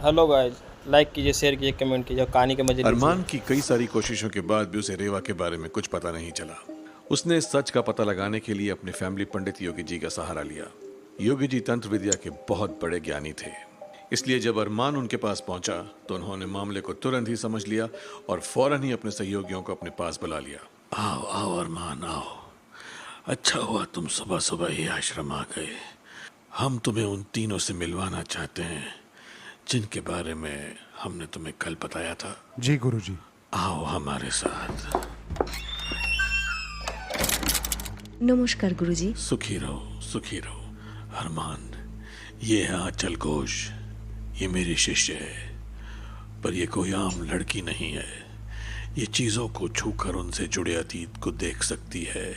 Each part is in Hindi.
हेलो गाइस, लाइक कीजिए, शेयर कीजिए, कमेंट कीजिए और कहानी के मजे लीजिए। अरमान की कई सारी कोशिशों के बाद भी उसे रेवा के बारे में कुछ पता नहीं चला। उसने सच का पता लगाने के लिए अपने फैमिली पंडित योगी जी का सहारा लिया। योगी जी तंत्र विद्या के बहुत बड़े ज्ञानी थे, इसलिए जब अरमान उनके पास पहुंचा तो उन्होंने मामले को तुरंत ही समझ लिया और फौरन ही अपने सहयोगियों को अपने पास बुला लिया। आओ आओ अरमान आओ, अच्छा हुआ तुम सुबह सुबह ही आश्रम आ गए। हम तुम्हें उन तीनों से मिलवाना चाहते हैं जिनके बारे में हमने तुम्हें कल बताया था। जी गुरुजी। आओ हमारे साथ। नमस्कार गुरुजी। सुखी रहो सुखी रहो। अरमान, ये है आंचल घोष, ये मेरी शिष्य है, पर ये कोई आम लड़की नहीं है। ये चीजों को छूकर उनसे जुड़े अतीत को देख सकती है।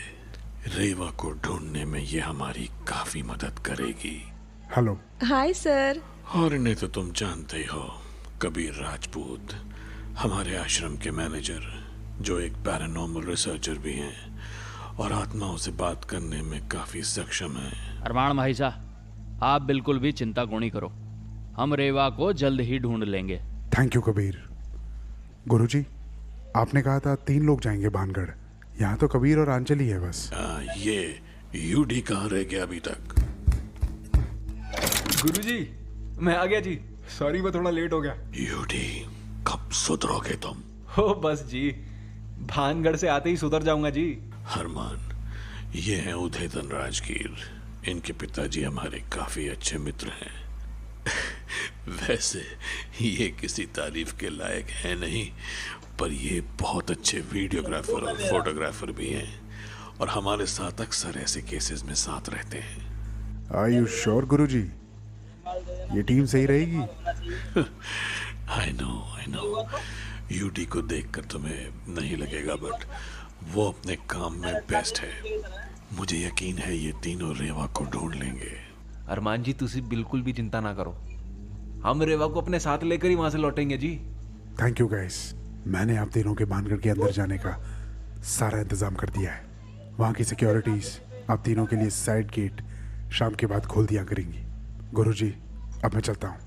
रेवा को ढूंढने में ये हमारी काफी मदद करेगी। हेलो। Hi sir. और इन्हें तो तुम जानते ही हो, कबीर राजपूत, हमारे आश्रम के मैनेजर, जो एक पैरानॉर्मल रिसर्चर भी हैं और आत्माओं से बात करने में काफी सक्षम हैं। अरमान भाई साहब, आप बिल्कुल भी चिंता को नहीं करो, हम रेवा को जल्द ही ढूंढ लेंगे। Thank you Kabir. गुरुजी, आपने कहा था 3 लोग जाएंगे भानगढ़, यहाँ तो कबीर और आंचल ही है बस। ये यूडी कहाँ रह गया अभी तक? गुरुजी, मैं आ गया जी। सॉरी, मैं थोड़ा लेट हो गया। यूडी, कब सुधरोगे तुम? हो बस जी, भानगढ़ से आते ही सुधर जाऊंगा जी। अरमान, ये हैं उदयतन राजगीर, इनके पिताजी हमारे काफी अच्छे मित्र हैं। वैसे ये किसी तारीफ के लायक है नहीं, पर ये बहुत अच्छे वीडियोग्राफर और फोटोग्राफर भी हैं और हमारे साथ अक्सर ऐसे केसेस में साथ रहते हैं। आर यू श्योर गुरुजी, ये टीम सही रहेगी? आई नो यूडी को देखकर तुम्हें नहीं लगेगा, बट वो अपने काम में बेस्ट है। मुझे यकीन है ये तीनों रेवा को ढूंढ लेंगे। अरमान जी, तुसी बिल्कुल भी चिंता ना करो, हम रेवा को अपने साथ लेकर ही वहां से लौटेंगे जी। थैंक यू गाइस, मैंने आप तीनों के भानगढ़ के अंदर जाने का सारा इंतजाम कर दिया है। वहाँ की सिक्योरिटीज आप तीनों के लिए साइड गेट शाम के बाद खोल दिया करेंगी। गुरुजी, अब मैं चलता हूँ।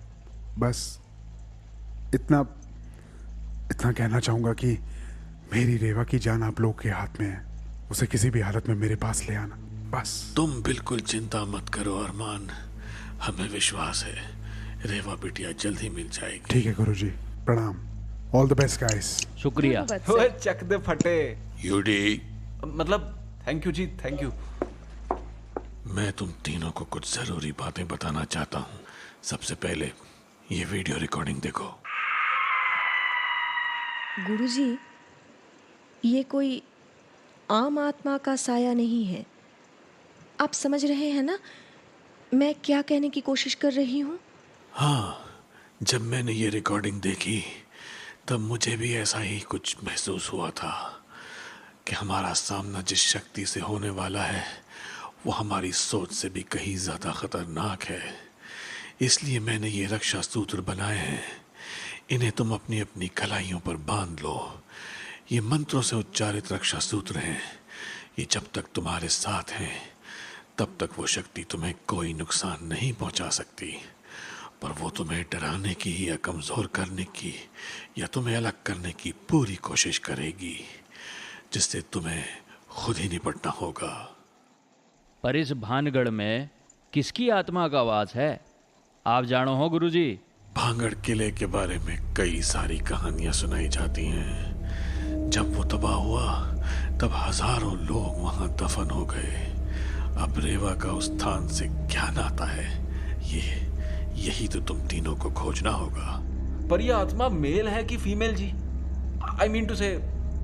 बस इतना कहना चाहूँगा कि मेरी रेवा की जान आप लोग के हाथ में है, उसे किसी भी हालत में मेरे पास ले आना बस। तुम बिल्कुल चिंता मत करो अरमान, हमें विश्वास है रेवा बिटिया जल्द ही मिल जाएगी। ठीक है गुरुजी, प्रणाम। All the best guys. शुक्रिया। ओए चक दे फटे। यूडी, मतलब thank you ji, thank you. मैं तुम तीनों को कुछ जरूरी बातें बताना चाहता हूँ। सबसे पहले ये वीडियो रिकॉर्डिंग देखो। गुरुजी, ये कोई आम आत्मा का साया नहीं है। आप समझ रहे हैं ना मैं क्या कहने की कोशिश कर रही हूँ? हाँ, जब मैंने ये रिकॉर्डिंग देखी तब मुझे भी ऐसा ही कुछ महसूस हुआ था कि हमारा सामना जिस शक्ति से होने वाला है वो हमारी सोच से भी कहीं ज़्यादा खतरनाक है। इसलिए मैंने ये रक्षा सूत्र बनाए हैं, इन्हें तुम अपनी अपनी कलाइयों पर बांध लो। ये मंत्रों से उच्चारित रक्षा सूत्र हैं, ये जब तक तुम्हारे साथ हैं तब तक वो शक्ति तुम्हें कोई नुकसान नहीं पहुंचा सकती, पर वो तुम्हें डराने की या कमज़ोर करने की या तुम्हें अलग करने की पूरी कोशिश करेगी, जिससे तुम्हें खुद ही निपटना होगा। पर इस भानगढ़ में किसकी आत्मा का वास है, आप जानो हो गुरुजी? भांगड़ किले के बारे में कई सारी कहानियां सुनाई जाती हैं। जब वो तबाह हुआ तब हजारों लोग वहां दफन हो गए। अब रेवा का उस स्थान से क्या नाता है, यही तो तुम तीनों को खोजना होगा। पर ये आत्मा मेल है कि फीमेल जी? आई मीन टू से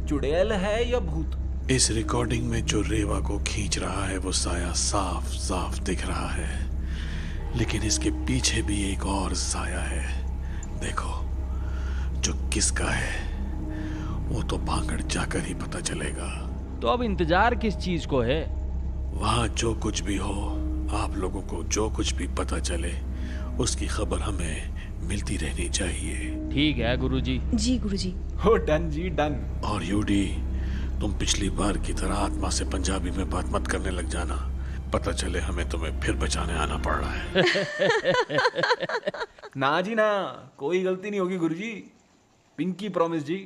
चुड़ैल है या भूत? इस रिकॉर्डिंग में जो रेवा को खींच रहा है वो साया साफ साफ दिख रहा है, लेकिन इसके पीछे भी एक और साया है। देखो, जो किसका है वो तो भांगड़ जाकर ही पता चलेगा। तो अब इंतजार किस चीज को है? वहां जो कुछ भी हो, आप लोगों को जो कुछ भी पता चले उसकी खबर हमें मिलती रहनी चाहिए। ठीक है गुरुजी। जी गुरुजी। हो डन जी, डन। और यूडी, तुम पिछली बार की तरह आत्मा से पंजाबी में बात मत करने लग जाना, पता चले हमें तुम्हें फिर बचाने आना पड़ रहा है। ना जी ना, कोई गलती नहीं होगी गुरुजी, पिंकी प्रॉमिस जी।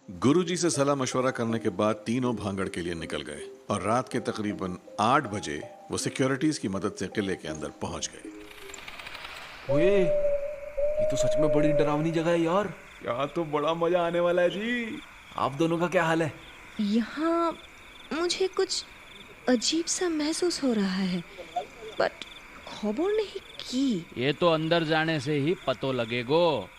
गुरुजी से सलाह मशवरा करने के बाद तीनों भांगड़ के लिए निकल गए और रात के तकरीबन 8 बजे वो सिक्योरिटीज की मदद से किले के अंदर पहुंच गए। ओए, ये तो सच में बड़ी डरावनी जगह है यार। यहाँ तो बड़ा मजा आने वाला है जी। आप दोनों का क्या हाल है? यहाँ मुझे कुछ अजीब सा महसूस हो रहा है, बट खबर नहीं की। ये तो अंदर जाने से ही पतो लगेगो।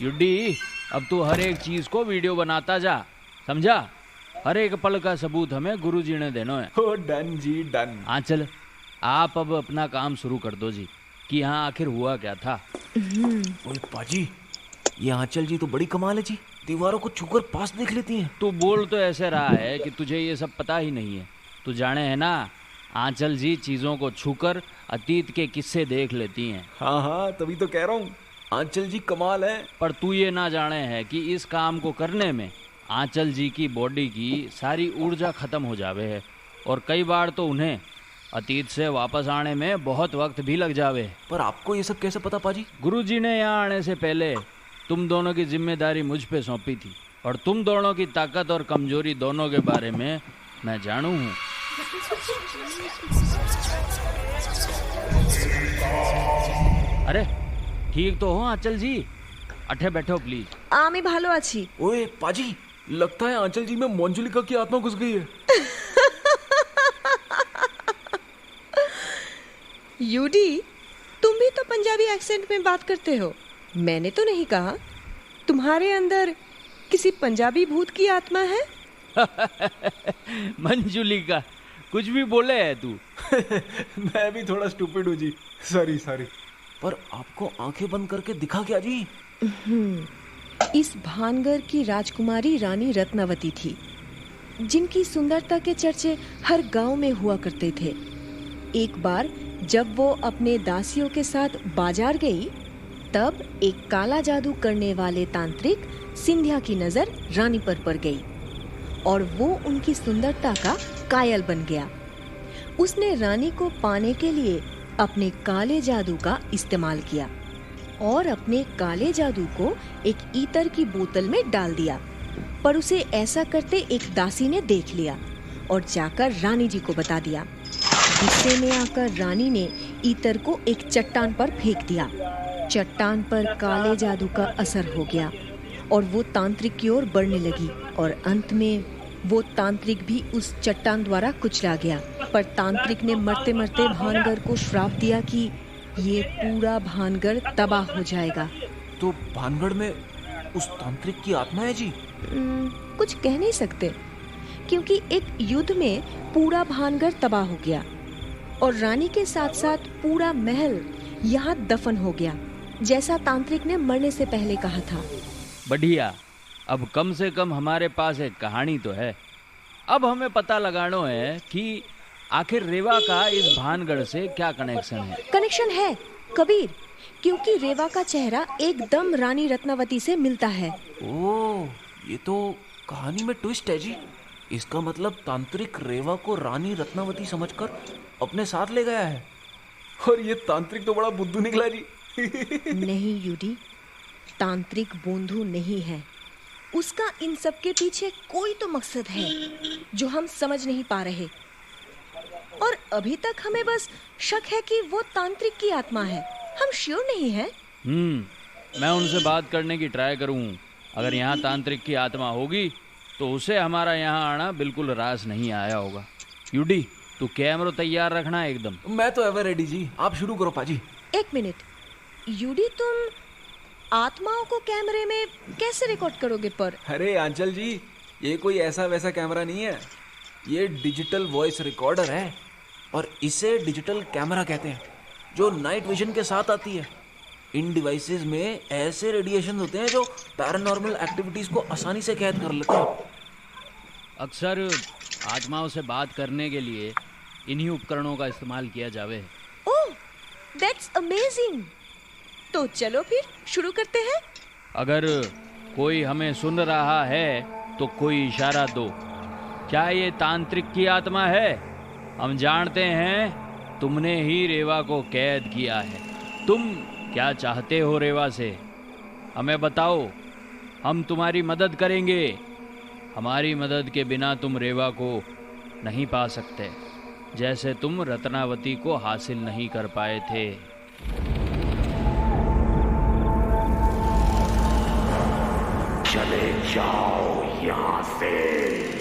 युड्डी, अब तू हर एक चीज को वीडियो बनाता जा, समझा? हर एक पल का सबूत हमें गुरुजी ने देना है। ओ डन जी डन। हाँ चल, आप अब अपना काम शुरू कर दो जी, कि यहाँ आखिर हुआ क्या था। ओए पाजी, ये आंचल जी तो बड़ी कमाल है जी, दीवारों को छूकर पास देख लेती हैं। तू बोल तो ऐसे रहा है कि तुझे ये सब पता ही नहीं है। तू जाने है ना, आंचल जी चीजों को छूकर अतीत के किस्से देख लेती हैं। हाँ हाँ, तभी तो कह रहा हूँ, आंचल जी कमाल है। पर तू ये ना जाने है कि इस काम को करने में आंचल जी की बॉडी की सारी ऊर्जा खत्म हो जावे है, और कई बार तो उन्हें अतीत से वापस आने में बहुत वक्त भी लग जावे है। पर आपको ये सब कैसे पता पाजी? गुरुजी ने यहाँ आने से पहले तुम दोनों की जिम्मेदारी मुझ पे सौंपी थी, और तुम दोनों की ताकत और कमजोरी दोनों के बारे में मैं जानू हूँ। अरे ठीक तो हो आंचल जी? अठे बैठो प्लीज। आमी भालो आछी। ओए पाजी, लगता है आंचल जी में मंजुलिका की आत्मा घुस गई है। यूडी, तुम भी तो पंजाबी एक्सेंट में बात करते हो। मैंने तो नहीं कहा। तुम्हारे अंदर किसी पंजाबी भूत की आत्मा है? मंजुलिका, कुछ भी बोले है तू। मैं भी थोड़ा स्टूपिड हूँ जी, सॉरी सॉरी। पर आपको आंखें बंद करके दिखा क्या जी? इस भानगढ़ की राजकुमारी रानी रत्नावती थी, जिनकी सुंदरता के चर्चे हर गांव में हुआ करते थे। एक बार जब वो अपने दासियों के साथ बाजार गई, तब एक काला जादू करने वाले तांत्रिक सिंधिया की नजर रानी पर पड़ गई और वो उनकी सुंदरता का कायल बन गया। उसने रानी को पाने के लिए अपने काले जादू का इस्तेमाल किया और अपने काले जादू को एक ईतर की बोतल में डाल दिया। पर उसे ऐसा करते एक दासी ने देख लिया और जाकर रानी जी को बता दिया। गुस्से में आकर रानी ने ईतर को एक चट्टान पर फेंक दिया। चट्टान पर काले जादू का असर हो गया और वो तांत्रिक की ओर बढ़ने लगी और अंत में वो तांत्रिक भी उस चट्टान द्वारा कुचला गया। पर तांत्रिक ने मरते मरते भानगढ़ को श्राप दिया कि ये पूरा भानगढ़ तबाह हो जाएगा। तो भानगढ़ में उस तांत्रिक की आत्मा है जी? कुछ कह नहीं सकते, क्योंकि एक युद्ध में पूरा भानगढ़ तबाह हो गया और रानी के साथ साथ पूरा महल यहाँ दफन हो गया, जैसा तांत्रिक ने मरने से पहले कहा था। बढ़िया, अब कम से कम हमारे पास एक कहानी तो है। अब हमें पता लगाना है कि आखिर रेवा का इस भानगढ़ से क्या कनेक्शन है। कनेक्शन है कबीर, क्योंकि रेवा का चेहरा एकदम रानी रत्नावती से मिलता है। ओह, ये तो कहानी में ट्विस्ट है जी। इसका मतलब तांत्रिक रेवा को रानी रत्नावती समझकर अपने साथ ले गया है। और ये तांत्रिक तो बड़ा बुद्धू निकला जी। नहीं यूडी, तांत्रिक बोंधू नहीं है। उसका इन सब के पीछे कोई तो मकसद है जो हम समझ नहीं पा रहे, और अभी तक हमें बस शक है कि वो तांत्रिक की आत्मा है। हम श्योर नहीं है। मैं उनसे बात करने की ट्राई करूँ। अगर यहाँ तांत्रिक की आत्मा होगी तो उसे हमारा यहाँ आना बिल्कुल रास नहीं आया होगा। यूडी, तू कैमरा तैयार रखना एकदम। मैं तो एवर रेडी जी, आप शुरू करो पाजी। एक मिनट यूडी, तुम आत्माओं को कैमरे में कैसे रिकॉर्ड करोगे? पर अरे आंचल जी, ये कोई ऐसा वैसा कैमरा नहीं है, ये डिजिटल वॉइस रिकॉर्डर है और इसे डिजिटल कैमरा कहते हैं, जो नाइट विजन के साथ आती है। इन डिवाइसेस में ऐसे रेडिएशन होते हैं जो पैरानॉर्मल एक्टिविटीज को आसानी से कैद कर लेते हैं। अक्सर आत्माओं से बात करने के लिए इन्हीं उपकरणों का इस्तेमाल किया जावे। ओह, दैट्स अमेजिंग। तो चलो फिर शुरू करते हैं। अगर कोई हमें सुन रहा है तो कोई इशारा दो। क्या ये तांत्रिक की आत्मा है? हम जानते हैं तुमने ही रेवा को कैद किया है। तुम क्या चाहते हो रेवा से? हमें बताओ, हम तुम्हारी मदद करेंगे। हमारी मदद के बिना तुम रेवा को नहीं पा सकते, जैसे तुम रत्नावती को हासिल नहीं कर पाए थे। चले जाओ यहाँ से।